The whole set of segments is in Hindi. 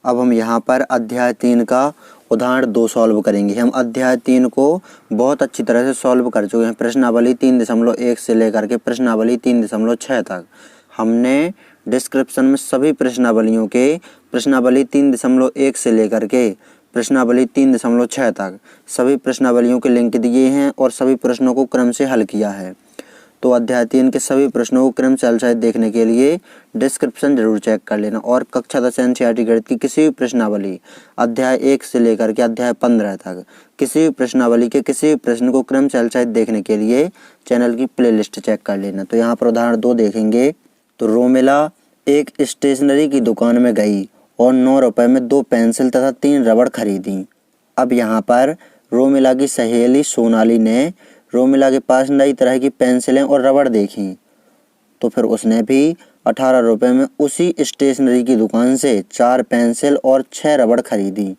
अब हम यहाँ पर अध्याय 3 का उदाहरण 2 सॉल्व करेंगे। हम अध्याय 3 को बहुत अच्छी तरह से सॉल्व कर चुके हैं। प्रश्नावली 3.1 से लेकर के प्रश्नावली 3.6 तक हमने डिस्क्रिप्शन में सभी प्रश्नावलियों के प्रश्नावली 3.1 से लेकर के प्रश्नावली 3.6 तक सभी प्रश्नावलियों के लिंक दिए हैं और सभी प्रश्नों को क्रम से हल किया है। तो अध्याय 3 के सभी प्रश्नों को क्रम से हल देखने के लिए डिस्क्रिप्शन जरूर चेक कर लेना और कक्षा 10 एनसीईआरटी गणित की किसी भी प्रश्नावली अध्याय 1 से लेकर के अध्याय 15 तक किसी भी प्रश्नावली के किसी भी प्रश्न को क्रम से हल देखने के लिए चैनल की प्लेलिस्ट चेक कर लेना। तो यहाँ पर उदाहरण 2 देखेंगे। तो रोमिला एक स्टेशनरी की दुकान में गई और 9 रुपए में 2 पेंसिल तथा 3 रबड़ खरीदी। अब यहाँ पर रोमिला की सहेली सोनाली ने रोमिला के पास नई तरह की पेंसिलें और रबड़ देखी, तो फिर उसने भी 18 रुपए में उसी स्टेशनरी की दुकान से 4 पेंसिल और 6 रबड़ खरीदी।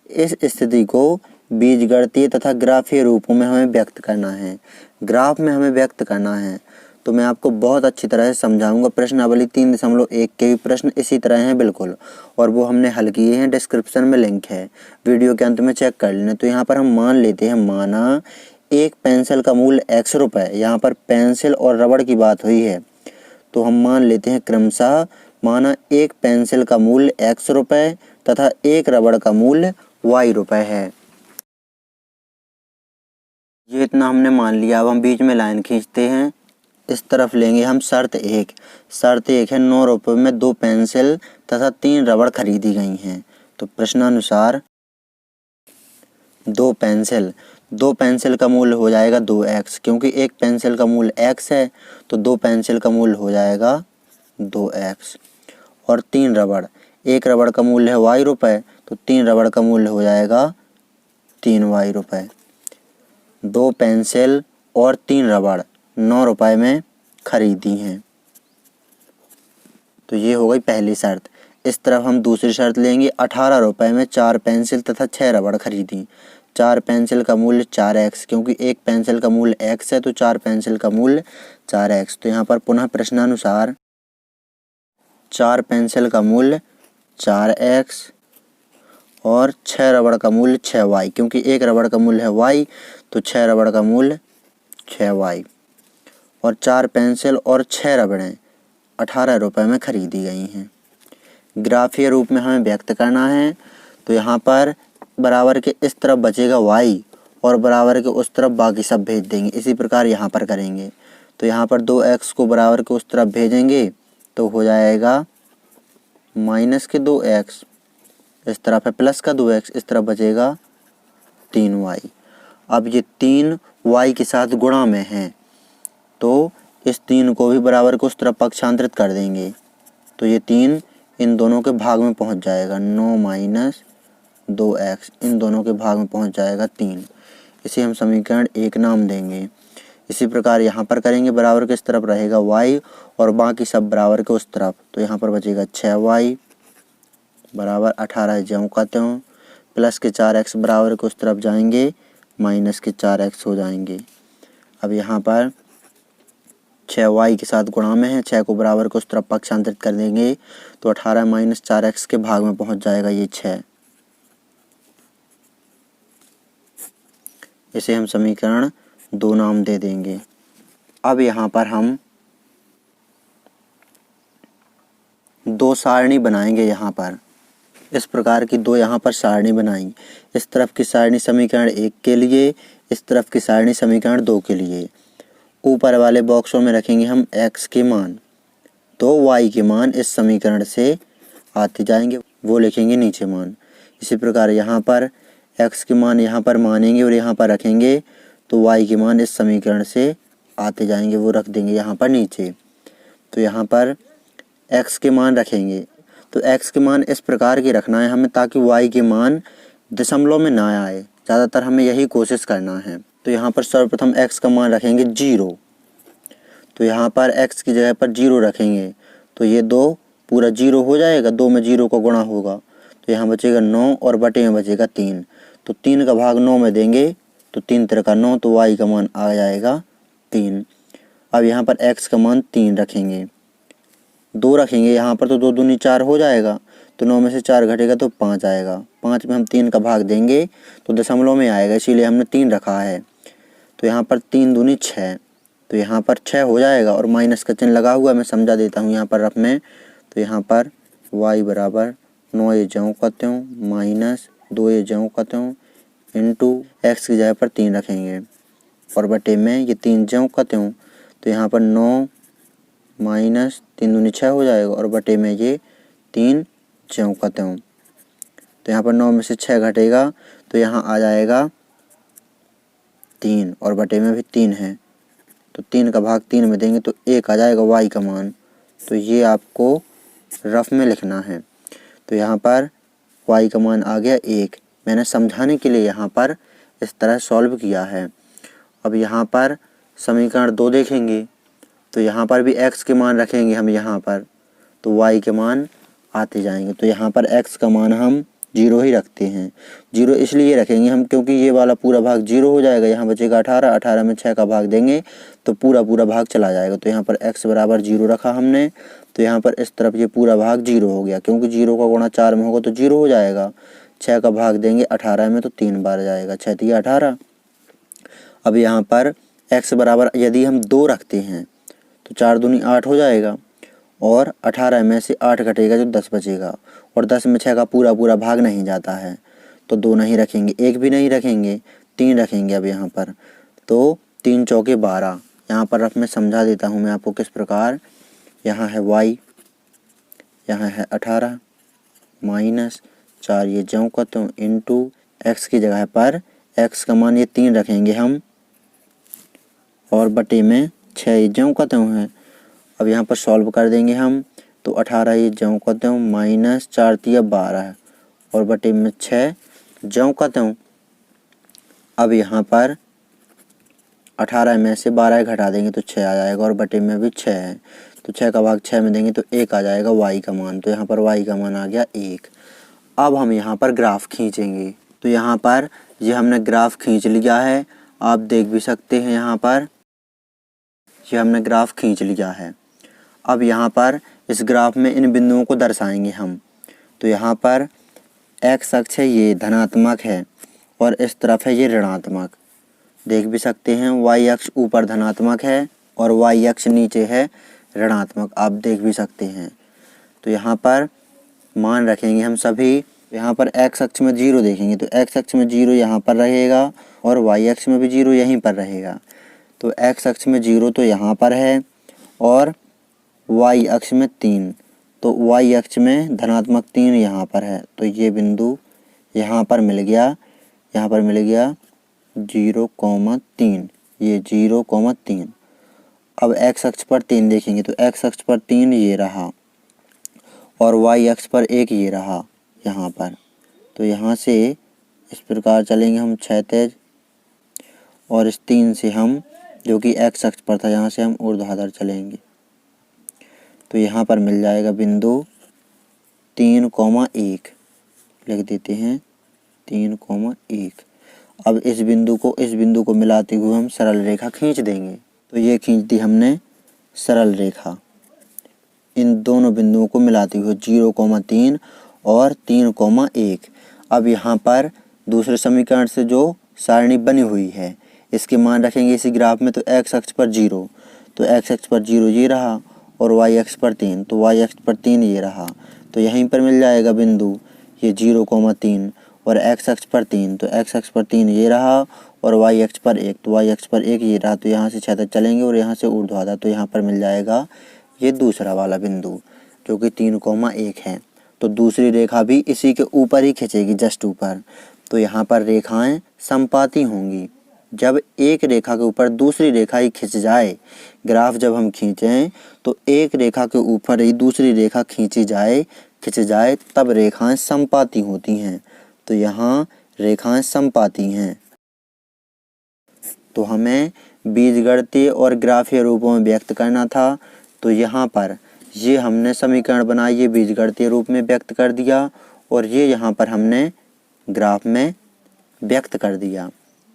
इस स्थिति को बीजगणितीय तथा ग्राफीय रूपों में हमें व्यक्त करना है। ग्राफ में हमें व्यक्त करना है तो मैं आपको बहुत अच्छी तरह से समझाऊंगा। प्रश्नावली 3.1 के भी प्रश्न इसी तरह हैं बिल्कुल, और वो हमने हल किए हैं। डिस्क्रिप्शन में लिंक है, वीडियो के अंत में चेक कर लेना। तो यहाँ पर हम मान लेते हैं, माना एक पेंसिल का मूल्य x रुपए। यहाँ पर पेंसिल और रबड़ की बात हुई है तो हम मान लेते हैं क्रमशः, माना एक पेंसिल का मूल्य x रुपए तथा एक रबड़ का मूल्य y रुपए है। ये इतना हमने मान लिया। अब हम बीच में लाइन खींचते हैं। इस तरफ लेंगे हम शर्त 1। शर्त 1 है 9 रुपए में 2 पेंसिल तथा 3 रबड़ खरीदी गई हैं। तो प्रश्नानुसार 2 पेंसिल का मूल्य हो जाएगा 2x, क्योंकि एक पेंसिल का मूल्य x है तो 2 पेंसिल का मूल्य हो जाएगा 2x। और 3 रबड़, एक रबड़ का मूल्य है y रुपए तो 3 रबड़ का मूल्य हो जाएगा 3y रुपए। 2 पेंसिल और 3 रबड़ 9 रुपए में खरीदी हैं। तो ये हो गई पहली शर्त। इस तरफ हम दूसरी शर्त लेंगे। 18 रुपए में 4 पेंसिल तथा 6 रबड़ खरीदी। 4 पेंसिल का मूल्य 4x, क्योंकि एक पेंसिल का मूल्य x है तो 4 पेंसिल का मूल्य 4x। तो यहाँ पर पुनः प्रश्नानुसार 4 पेंसिल का मूल्य 4x और 6 रबड़ का मूल्य 6y, क्योंकि एक रबड़ का मूल्य है y तो 6 रबड़ का मूल्य 6y। और 4 पेंसिल और 6 रबड़ें 18 रुपए में खरीदी गई हैं। ग्राफीय रूप में हमें व्यक्त करना है। तो यहाँ पर बराबर के इस तरफ बचेगा y और बराबर के उस तरफ बाकी सब भेज देंगे। इसी प्रकार यहाँ पर करेंगे। तो यहाँ पर 2x को बराबर के उस तरफ भेजेंगे तो हो जाएगा माइनस के 2x, इस तरफ है प्लस का 2x, इस तरफ बचेगा 3y। अब ये 3y के साथ गुणा में हैं तो इस 3 को भी बराबर को उस तरफ पक्षांतरित कर देंगे तो ये 3 इन दोनों के भाग में पहुंच जाएगा। 9 माइनस 2x इन दोनों के भाग में पहुंच जाएगा 3। इसे हम समीकरण 1 नाम देंगे। इसी प्रकार यहाँ पर करेंगे। बराबर के इस तरफ रहेगा y और बाकी सब बराबर के उस तरफ, तो यहाँ पर बचेगा 6y बराबर 18 ज्यों का त्यों, प्लस के 4x बराबर के उस तरफ जाएंगे माइनस के 4x हो जाएंगे। अब यहाँ पर 6y के साथ गुणा में है, 6 को बराबर को उस तरफ पक्षांतरित कर देंगे तो 18 माइनस 4x के भाग में पहुंच जाएगा ये 6। इसे हम समीकरण 2 नाम दे देंगे। अब यहाँ पर हम 2 सारणी बनाएंगे। यहाँ पर इस प्रकार की 2 यहाँ पर सारणी बनाई। इस तरफ की सारणी समीकरण 1 के लिए, इस तरफ की सारणी समीकरण 2 के लिए। ऊपर वाले बॉक्सों में रखेंगे हम x के मान, तो y के मान इस समीकरण से आते जाएंगे, वो लिखेंगे नीचे मान। इसी प्रकार यहाँ पर x के मान यहाँ पर मानेंगे और यहाँ पर रखेंगे तो y के मान इस समीकरण से आते जाएंगे, वो रख देंगे यहाँ पर नीचे। तो यहाँ पर x के मान रखेंगे तो x के मान इस प्रकार की रखना है हमें ताकि y के मान दशमलव में ना आए। ज़्यादातर हमें यही कोशिश करना है। तो यहाँ पर सर्वप्रथम x का मान रखेंगे 0। तो यहाँ पर x की जगह पर 0 रखेंगे तो ये 2 पूरा 0 हो जाएगा, 2 में 0 को गुणा होगा तो यहाँ बचेगा 9 और बटे में बचेगा 3। तो 3 का भाग 9 में देंगे तो 3 3 का 9, तो y का मान आ जाएगा 3। अब यहाँ पर x का मान 3 रखेंगे, 2 रखेंगे यहाँ पर तो 2 दूनी 4 हो जाएगा तो 9 में से 4 घटेगा तो 5 आएगा। 5 में हम 3 का भाग देंगे तो दशमलव में आएगा, इसीलिए हमने 3 रखा है। तो यहाँ पर 3 दूनी 6, तो यहाँ पर 6 हो जाएगा और माइनस का चिन्ह लगा हुआ, मैं समझा देता हूँ यहाँ पर रफ में। तो यहाँ पर y बराबर 9 ये ज्यों का त्यों माइनस 2 ये ज्यों का त्यों इंटू x की जगह पर 3 रखेंगे और बटे में ये 3 ज्यों का त्यों। तो यहाँ पर 9 माइनस 3 दूनी 6 हो जाएगा और बटे में ये 3 ज्यों का त्यों। तो यहाँ पर 9 में से 6 घटेगा तो यहाँ आ जाएगा 3 और बटे में भी 3 है, तो 3 का भाग 3 में देंगे तो 1 आ जाएगा y का मान। तो ये आपको रफ में लिखना है। तो यहाँ पर y का मान आ गया 1। मैंने समझाने के लिए यहाँ पर इस तरह सॉल्व किया है। अब यहाँ पर समीकरण 2 देखेंगे तो यहाँ पर भी x के मान रखेंगे हम यहाँ पर, तो y के मान आते जाएंगे। तो यहाँ पर x का मान हम 0 ही रखते हैं। 0 इसलिए रखेंगे हम क्योंकि ये वाला पूरा भाग 0 हो जाएगा, यहाँ बचेगा 18। 18 में 6 का भाग देंगे तो पूरा भाग चला जाएगा। तो यहाँ पर x बराबर 0 रखा हमने, तो यहाँ पर इस तरफ ये पूरा भाग 0 हो गया, क्योंकि 0 का गुणा 4 में होगा तो 0 हो जाएगा। 6 का भाग देंगे 18 में तो 3 बार जाएगा, 6 तिया 18। अब यहाँ पर x बराबर यदि हम 2 रखते हैं तो 4 दूनी 8 हो जाएगा और 18 में से 8 घटेगा जो 10 बचेगा और 10 में 6 का पूरा भाग नहीं जाता है, तो 2 नहीं रखेंगे, 1 भी नहीं रखेंगे, 3 रखेंगे। अब यहाँ पर तो 3 चौके 12। यहाँ पर रफ में समझा देता हूँ मैं आपको किस प्रकार। यहाँ है y, यहाँ है 18 माइनस 4 ये ज्यों का त्यों इंटू x की जगह पर x का मान ये 3 रखेंगे हम और बटे में 6 ये ज्यों का त्यों है। अब यहाँ पर सॉल्व कर देंगे हम, तो 18 ये ज्यों का त्यों माइनस 4 तिया 12 और बटे में 6 ज्यों का त्यों। अब यहाँ पर 18 में से 12 घटा देंगे तो 6 आ जाएगा और बटे में भी 6 है, तो 6 का भाग 6 में देंगे तो 1 आ जाएगा y का मान। तो यहाँ पर y का मान आ गया 1। अब हम यहाँ पर ग्राफ खींचेंगे। तो यहाँ पर ये हमने ग्राफ खींच लिया है, आप देख भी सकते हैं। यहाँ पर ये हमने ग्राफ खींच लिया है। अब यहाँ पर इस ग्राफ में इन बिंदुओं को दर्शाएंगे हम। तो यहाँ पर x अक्ष है ये धनात्मक है और इस तरफ है ये ऋणात्मक, देख भी सकते हैं। y अक्ष ऊपर धनात्मक है और y अक्ष नीचे है ऋणात्मक, आप देख भी सकते हैं। तो यहाँ पर मान रखेंगे हम सभी। यहाँ पर x अक्ष में 0 देखेंगे तो x अक्ष में 0 यहाँ पर रहेगा और y अक्ष में भी 0 यहीं पर रहेगा। तो x अक्ष में 0 तो यहाँ पर है और y अक्ष में 3, तो y अक्ष में धनात्मक 3 यहाँ पर है। तो ये बिंदु यहाँ पर मिल गया, यहाँ पर मिल गया 0,3, ये 0,3। अब x अक्ष पर 3 देखेंगे तो x अक्ष पर 3 ये रहा और y अक्ष पर 1 ये रहा यहाँ पर। तो यहाँ से इस प्रकार चलेंगे हम क्षैतिज और इस 3 से हम, जो कि x अक्ष पर था, यहाँ से हम ऊर्ध्वाधर चलेंगे। तो यहाँ पर मिल जाएगा बिंदु 3,1, लिख देते हैं 3,1। अब इस बिंदु को मिलाते हुए हम सरल रेखा खींच देंगे। तो ये खींच दी हमने सरल रेखा इन दोनों बिंदुओं को मिलाते हुए 0,3 और 3,1। अब यहाँ पर दूसरे समीकरण से जो सारणी बनी हुई है इसके मान रखेंगे इसी ग्राफ में। तो x अक्ष पर 0, तो x अक्ष पर 0 ये रहा और y अक्ष पर 3, तो y अक्ष पर 3 ये रहा। तो यहीं पर मिल जाएगा बिंदु ये 0,3 और x अक्ष पर 3, तो x अक्ष पर 3 ये रहा और y अक्ष पर 1, तो y अक्ष पर 1 ये रहा। तो यहाँ से क्षैतिज चलेंगे और यहाँ से ऊर्ध्वाधर, तो यहाँ पर मिल जाएगा ये दूसरा वाला बिंदु जो कि 3,1 है। तो दूसरी रेखा भी इसी के ऊपर ही खींचेगी, जस्ट ऊपर। तो यहाँ पर रेखाएं समपाती होंगी। जब एक रेखा के ऊपर दूसरी रेखा ही खिंच जाए, ग्राफ जब हम खींचें तो एक रेखा के ऊपर ही दूसरी रेखा खिंच जाए तब रेखाएं समपाती होती हैं। तो यहाँ रेखाएं समपाती हैं। तो हमें बीजगणितीय और ग्राफीय रूपों में व्यक्त करना था। तो यहाँ पर ये हमने समीकरण बनाई, ये बीजगणितीय रूप में व्यक्त कर दिया और ये यहाँ पर हमने ग्राफ में व्यक्त कर दिया।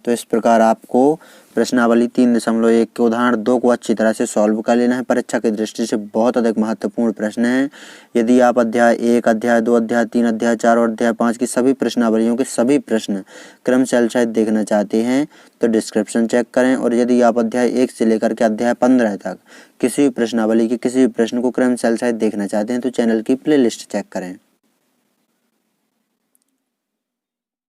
तो इस प्रकार आपको प्रश्नावली 3.1 के उदाहरण 2 को अच्छी तरह से सॉल्व कर लेना है। परीक्षा की दृष्टि से बहुत अधिक महत्वपूर्ण प्रश्न है। यदि आप अध्याय 1, अध्याय 2, अध्याय 3, अध्याय 4 और अध्याय 5 की सभी प्रश्नावलियों के सभी प्रश्न क्रमशः सहित देखना चाहते हैं तो डिस्क्रिप्शन चेक करें। और यदि आप अध्याय 1 से लेकर के अध्याय 15 तक किसी भी प्रश्नावली के किसी भी प्रश्न को क्रमशः सहित देखना चाहते हैं तो चैनल की प्लेलिस्ट चेक करें।